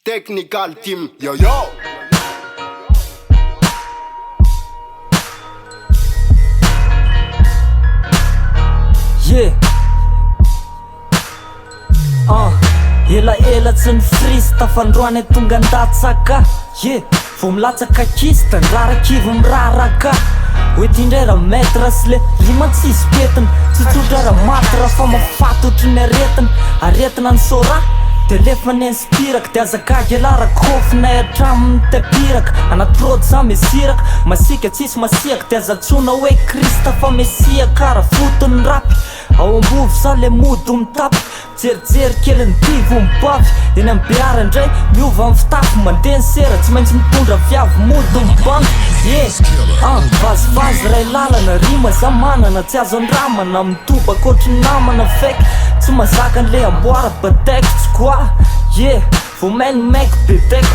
Technical team, yo yo. Yeah. Ela tsy ny frista fandroany tonga andatsaka. Yeah, vao milatsaka kista ndrarakivo miraraka. Hoe ty indray raha maître sy le rima tsisy petina. Tsotsotra raha maty raha fa mafatotry ny aretina. Aretina ny sora de lefa ny inspiraka. De azakagy alara kofina hatramin'ny tapiraka. Anaty rôdy za mesiraka, masika tsisy masiaka. De azatsona hoe Krista fa mesia kara fotony rapy. Ao ambovo sa le mody mitapy, jerijery kely ny divo mibavy. Eny amin'ny beara indray miova amin'ny fitafy, mandeha ny sera tsy maintsy mitondra viavy mody mibandy. Yeah, vazivazy ray lalana, rima za manana tsy azo andramana. Mitobaka ohatry namana fake, tsy mazaka an'le amboara bataiko tsy koa. Yeah, vao mainy maiko bebeko.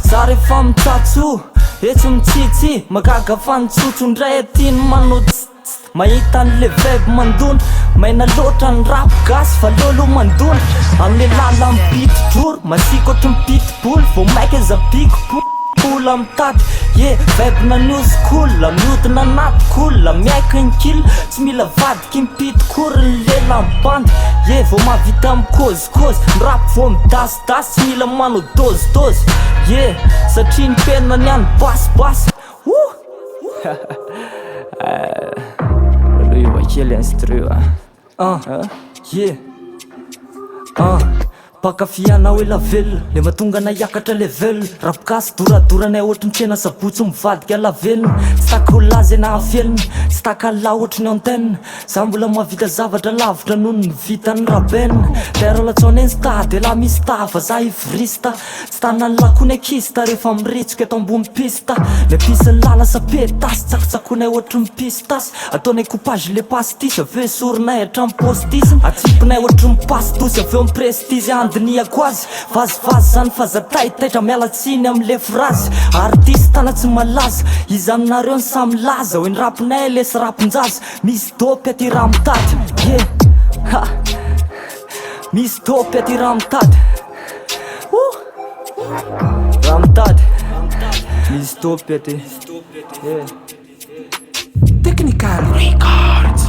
Za rehefa mitsatso etsy mitsitsy, magaga fa nitsotso indray atyny manao mahita an'le veby mandondra. Maina loatra ny rap gasy fa lolo mandondra. Amin'ny lala mipitidroro, masika ohatry mipitibolo. Vao maika iza pikopola mitady. Yeah, veby na new school, miodina anaty cool. Miaika ny kill, tsy mila vadiky mipitikory ny lela mibandy. Yeah, vao mahavita mikôzikôzy, ny rap vao midasydasy, tsy mila manao dôzidôzy. Yeah, satria ny penina niany basibasy. Lui vakely instru yeah. Pakafianao ela velona, le mahatonga na hiakatra level. Rapokasy doradoranay ohatry ny tsena sabotsy mivadika lavelona. Tsy taka ho lazy na havelona, tsy taka la ohatry ny antenne. Za mbola mahavita zavatra lavitra noho ny vita ny rabenina. Lera latsona eny sta de la misy tava za ivrista. Tsy tana ny lakony akista rehefa miritsika eto ambony pista. Le pisy ny lala sa petasy, tsakotsakonay ohatry ny pistasy. Ataonay coupage le pastisy, aveo sorinay hatramin'ny postisy. Atsipinay ohatry ny pastosy, aveo ny prestige andiniako azy. Vazivazy zany fa zataitaitra mialatsiny am'le frazy. Artista na tsy malaza, izy aminareo ny samy laza. Hoe ny rapinay lesy rapinjaza, misy dopy aty raha mitady. Yeah, misy dopy aty raha mitady. Raha mitady, misy dopy aty. Yeah. Technical Records.